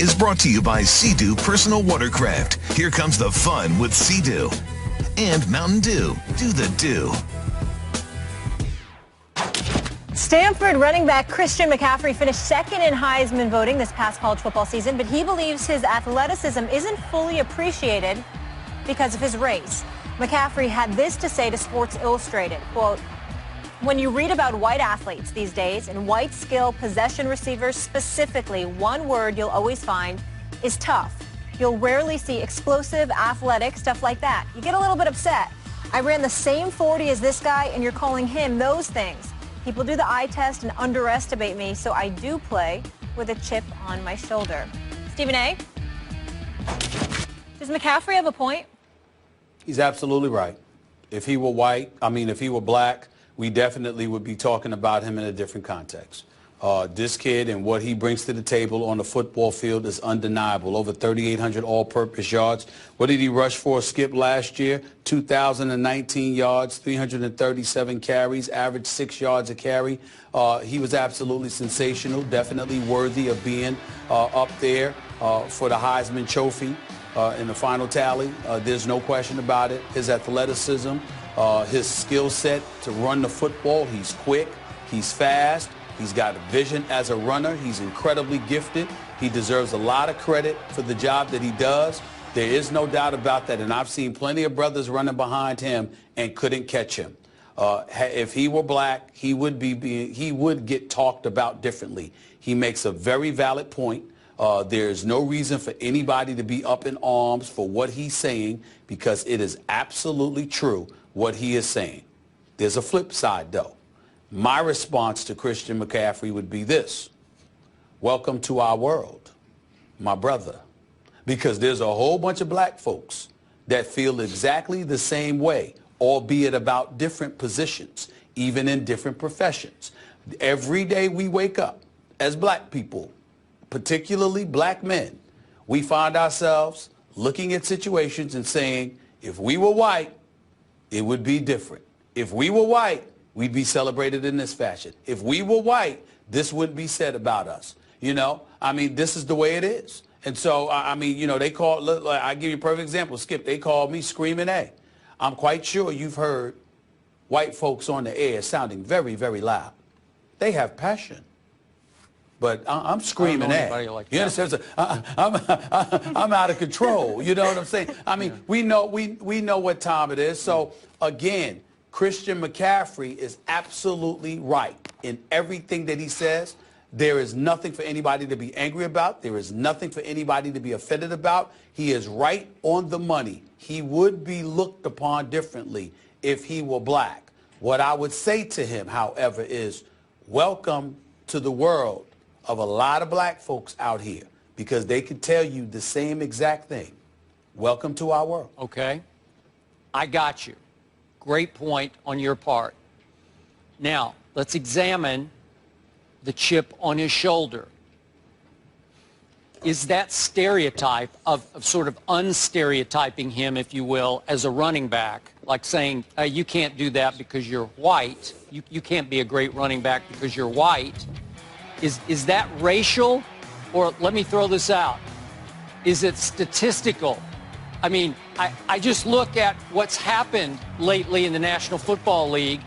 is brought to you by Sea-Doo Personal Watercraft. Here comes the fun with Sea-Doo. And Mountain Dew. Do the do. Stanford running back Christian McCaffrey finished second in Heisman voting this past college football season, but he believes his athleticism isn't fully appreciated because of his race. McCaffrey had this to say to Sports Illustrated, quote, "When you read about white athletes these days and white skill possession receivers specifically, one word you'll always find is tough. You'll rarely see explosive, athletic, stuff like that. You get a little bit upset. I ran the same 40 as this guy and you're calling him those things. People do the eye test and underestimate me, so I do play with a chip on my shoulder." Stephen A., does McCaffrey have a point? He's absolutely right. If he were if he were black, we definitely would be talking about him in a different context. This kid and what he brings to the table on the football field is undeniable. Over 3,800 all-purpose yards. What did he rush for, Skip, last year? 2,019 yards, 337 carries, average 6 yards a carry. He was absolutely sensational, definitely worthy of being up there for the Heisman Trophy in the final tally. There's no question about it. His athleticism, his skill set to run the football, he's quick, he's fast. He's got vision as a runner. He's incredibly gifted. He deserves a lot of credit for the job that he does. There is no doubt about that. And I've seen plenty of brothers running behind him and couldn't catch him. If he were black, he would get talked about differently. He makes a very valid point. There's no reason for anybody to be up in arms for what he's saying because it is absolutely true what he is saying. There's a flip side, though. My response to Christian McCaffrey would be this: welcome to our world, my brother. Because there's a whole bunch of black folks that feel exactly the same way, albeit about different positions, even in different professions. Every day we wake up as black people, particularly black men, we find ourselves looking at situations and saying, if we were white, it would be different. If we were white, we'd be celebrated in this fashion. If we were white, this wouldn't be said about us. You know, this is the way it is. And so, they call, I'll give you a perfect example, Skip. They called me Screaming A. I'm quite sure you've heard white folks on the air sounding very, very loud. They have passion. But I'm Screaming A. Like you understand? So, I'm out of control. You know what I'm saying? We know what time it is. So, again, Christian McCaffrey is absolutely right in everything that he says. There is nothing for anybody to be angry about. There is nothing for anybody to be offended about. He is right on the money. He would be looked upon differently if he were black. What I would say to him, however, is welcome to the world of a lot of black folks out here, because they could tell you the same exact thing. Welcome to our world. Okay. I got you. Great point on your part. Now, let's examine the chip on his shoulder. Is that stereotype of sort of unstereotyping him, if you will, as a running back, like saying, you can't do that because you're white, you can't be a great running back because you're white. Is that racial? Or let me throw this out. Is it statistical? I just look at what's happened lately in the National Football League.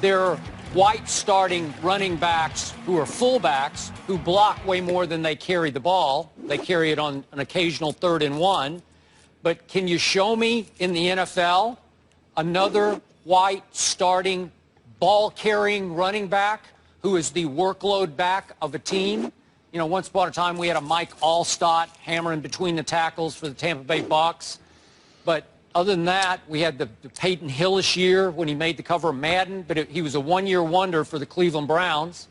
There are white starting running backs who are fullbacks who block way more than they carry the ball. They carry it on an occasional 3rd and 1. But can you show me in the NFL another white starting ball-carrying running back who is the workload back of a team? You know, once upon a time we had a Mike Allstott hammering between the tackles for the Tampa Bay Bucks. But other than that, we had the Peyton Hillis year when he made the cover of Madden, but he was a one-year wonder for the Cleveland Browns.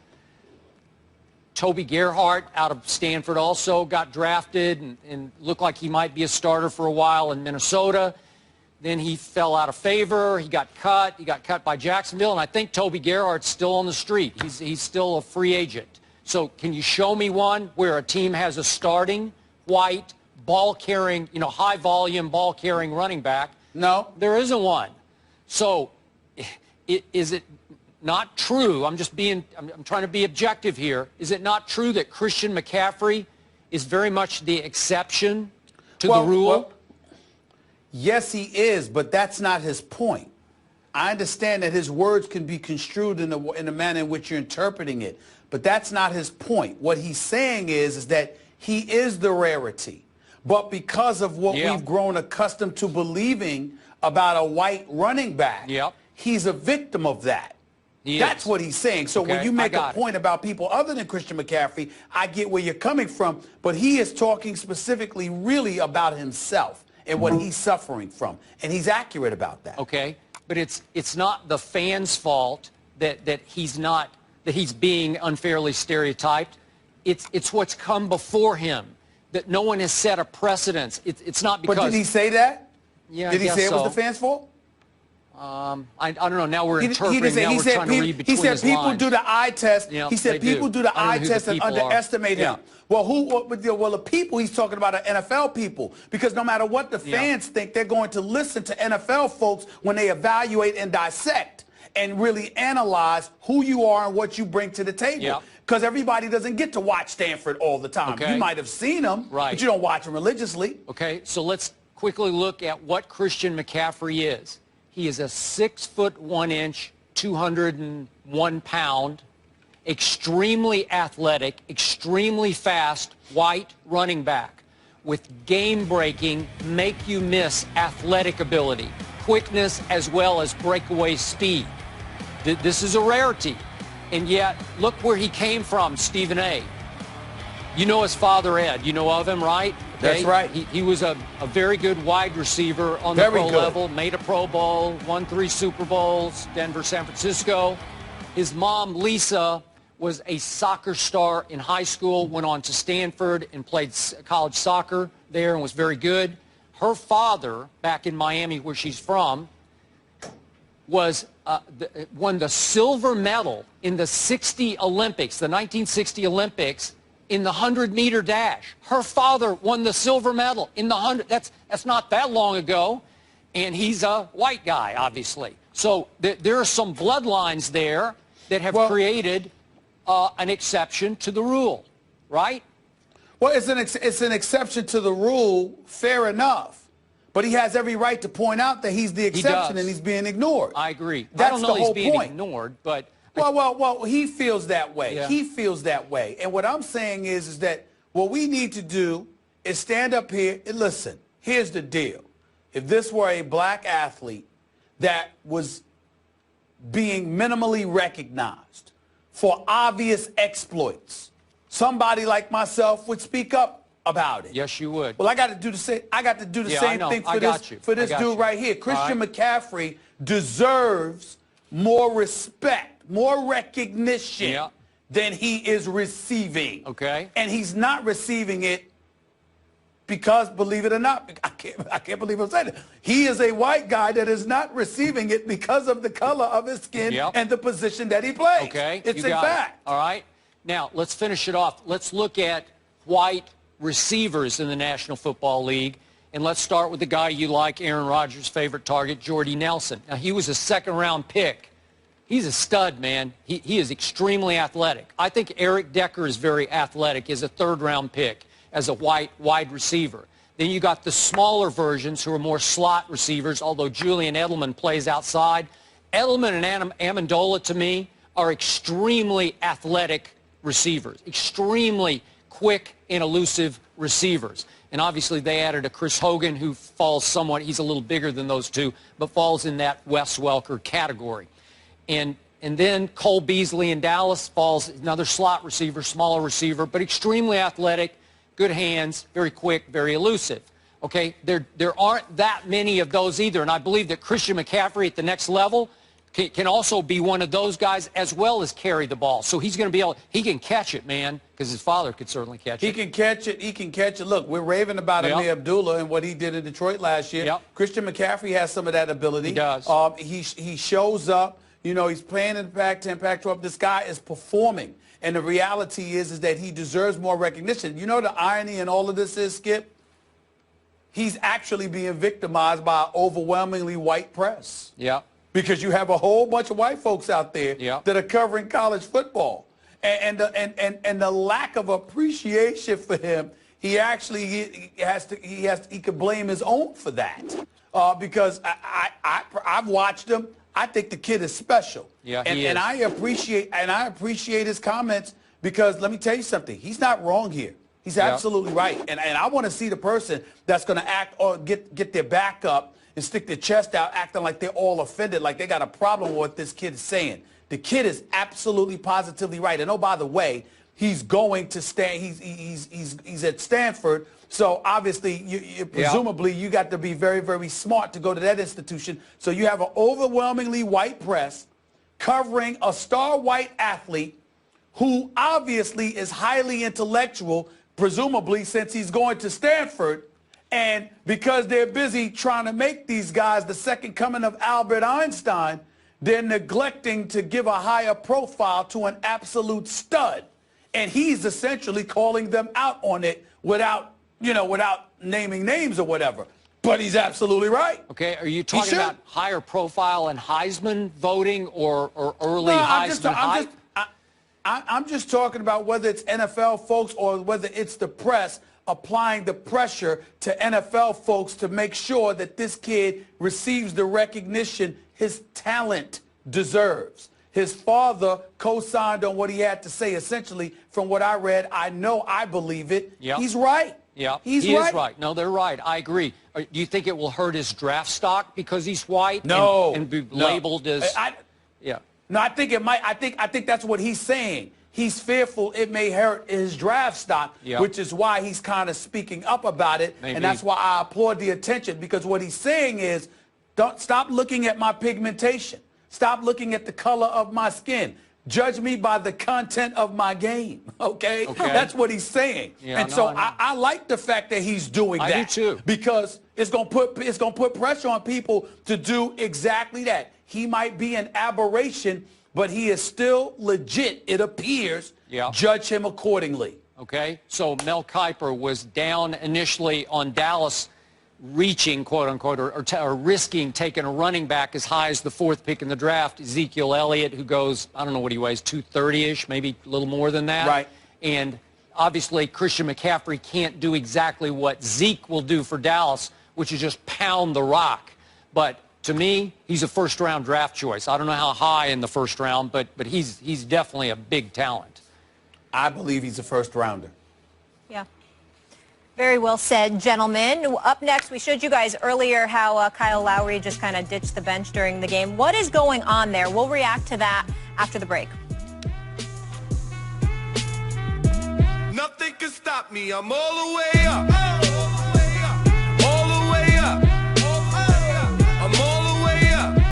Toby Gerhart out of Stanford also got drafted and looked like he might be a starter for a while in Minnesota. Then he fell out of favor. He got cut. He got cut by Jacksonville, and I think Toby Gerhart's still on the street. He's still a free agent. So can you show me one where a team has a starting white ball-carrying, high-volume ball-carrying running back? No. There isn't one. So is it not true? I'm trying to be objective here. Is it not true that Christian McCaffrey is very much the exception to the rule? Well, yes, he is, but that's not his point. I understand that his words can be construed in the manner in which you're interpreting it, but that's not his point. What he's saying is that he is the rarity. But because of what we've grown accustomed to believing about a white running back, he's a victim of that. That's what he's saying. So when you make a point about people other than Christian McCaffrey, I get where you're coming from, but he is talking specifically really about himself and what he's suffering from, and he's accurate about that. Okay, but it's not the fans' fault that he's being unfairly stereotyped. It's what's come before him, that no one has set a precedence. It's not because... But did he say that? Yeah, did he say it was so. the fans' fault? I don't know. Now we're interpreting. Now we're trying to read between his lines. He said people do the eye test. He said people do the eye test and underestimate him. Well, the people he's talking about are NFL people, because no matter what the fans think, they're going to listen to NFL folks when they evaluate and dissect and really analyze who you are and what you bring to the table. Because everybody doesn't get to watch Stanford all the time. You might have seen them, but you don't watch them religiously. Okay, so let's quickly look at what Christian McCaffrey is. He is a 6'1", 201 pound, extremely athletic, extremely fast white running back with game-breaking, make-you-miss athletic ability, quickness as well as breakaway speed. This is a rarity. And yet, look where he came from, Stephen A. You know his father, Ed. You know of him, right? That's right. He was a very good wide receiver on the pro level, made a Pro Bowl, won 3 Super Bowls, Denver, San Francisco. His mom, Lisa, was a soccer star in high school, went on to Stanford and played college soccer there and was very good. Her father, back in Miami, where she's from, was won the silver medal in the 60 Olympics, the 1960 Olympics, in the 100-meter dash. Her father won the silver medal in the 100. That's not that long ago, and he's a white guy, obviously. So there are some bloodlines there that have created an exception to the rule, right? Well, it's an exception to the rule, fair enough. But he has every right to point out that he's the exception and he's being ignored. I agree. That's I don't know the whole he's being point. Ignored, but... Well, he feels that way. Yeah. He feels that way. And what I'm saying is that what we need to do is stand up here and listen. Here's the deal. If this were a black athlete that was being minimally recognized for obvious exploits, somebody like myself would speak up about it. Yes, you would. Well, I got to do the same. I got to do the same thing for this dude right here. Christian McCaffrey deserves more respect, more recognition than he is receiving. Okay. And he's not receiving it because, believe it or not, I can't believe I'm saying it. He is a white guy that is not receiving it because of the color of his skin and the position that he plays. Okay. It's a fact. All right. Now, let's finish it off. Let's look at white receivers in the National Football League. And let's start with the guy you like, Aaron Rodgers' favorite target, Jordy Nelson. Now, he was a second-round pick. He's a stud, man. He is extremely athletic. I think Eric Decker is very athletic as a third-round pick, as a wide receiver. Then you got the smaller versions who are more slot receivers, although Julian Edelman plays outside. Edelman and Amendola, to me, are extremely athletic receivers, extremely quick and elusive receivers. And obviously they added a Chris Hogan who falls somewhat, he's a little bigger than those two, but falls in that Wes Welker category. And then Cole Beasley in Dallas falls, another slot receiver, smaller receiver, but extremely athletic, good hands, very quick, very elusive. Okay, there aren't that many of those either, and I believe that Christian McCaffrey at the next level can also be one of those guys as well as carry the ball. So he's going to be able, he can catch it, man, because his father could certainly catch it. He can catch it. He can catch it. Look, we're raving about Amir Abdullah and what he did in Detroit last year. Christian McCaffrey has some of that ability. He does. He shows up. You know, he's playing in the Pac-10, Pac-12. This guy is performing. And the reality is that he deserves more recognition. You know the irony in all of this is, Skip? He's actually being victimized by an overwhelmingly white press. Yeah. Because you have a whole bunch of white folks out there that are covering college football. And the lack of appreciation for him, he could blame his own for that. Because I've watched him. I think the kid is special. Yeah, and I appreciate his comments, because let me tell you something. He's not wrong here. He's absolutely right. And I want to see the person that's going to act or get their back up and stick their chest out, acting like they're all offended, like they got a problem with what this kid is saying. The kid is absolutely positively right. And oh, by the way, he's going to he's at Stanford. So obviously, presumably, you got to be very, very smart to go to that institution. So you have an overwhelmingly white press covering a star white athlete who obviously is highly intellectual, presumably since he's going to Stanford. And because they're busy trying to make these guys the second coming of Albert Einstein, they're neglecting to give a higher profile to an absolute stud. And he's essentially calling them out on it without naming names or whatever. But he's absolutely right. Okay, are you talking about higher profile and Heisman voting or early Heisman hype? I'm just talking about whether it's NFL folks or whether it's the press applying the pressure to NFL folks to make sure that this kid receives the recognition his talent deserves. His father co-signed on what he had to say. Essentially, from what I read, I believe it. Yep. He's right. Yeah, he is right. No, they're right. I agree. Do you think it will hurt his draft stock because he's white? No. And be labeled as... No, I think it might. I think that's what he's saying. He's fearful it may hurt his draft stock, which is why he's kind of speaking up about it. Maybe. And that's why I applaud the attention, because what he's saying is, don't stop looking at my pigmentation. Stop looking at the color of my skin. Judge me by the content of my game, okay? That's what he's saying. Yeah, and so I like the fact that he's doing that. I do too. Because it's going to put pressure on people to do exactly that. He might be an aberration, but he is still legit, it appears. Judge him accordingly. Okay, so Mel Kiper was down initially on Dallas reaching, quote unquote, or risking taking a running back as high as the 4th pick in the draft, Ezekiel Elliott, who goes, I don't know what he weighs, 230-ish, maybe a little more than that. Right. And obviously Christian McCaffrey can't do exactly what Zeke will do for Dallas, which is just pound the rock. But to me, he's a first-round draft choice. I don't know how high in the first round, but he's definitely a big talent. I believe he's a first-rounder. Yeah. Very well said, gentlemen. Up next, we showed you guys earlier how Kyle Lowry just kind of ditched the bench during the game. What is going on there? We'll react to that after the break. Nothing can stop me. I'm all the way up.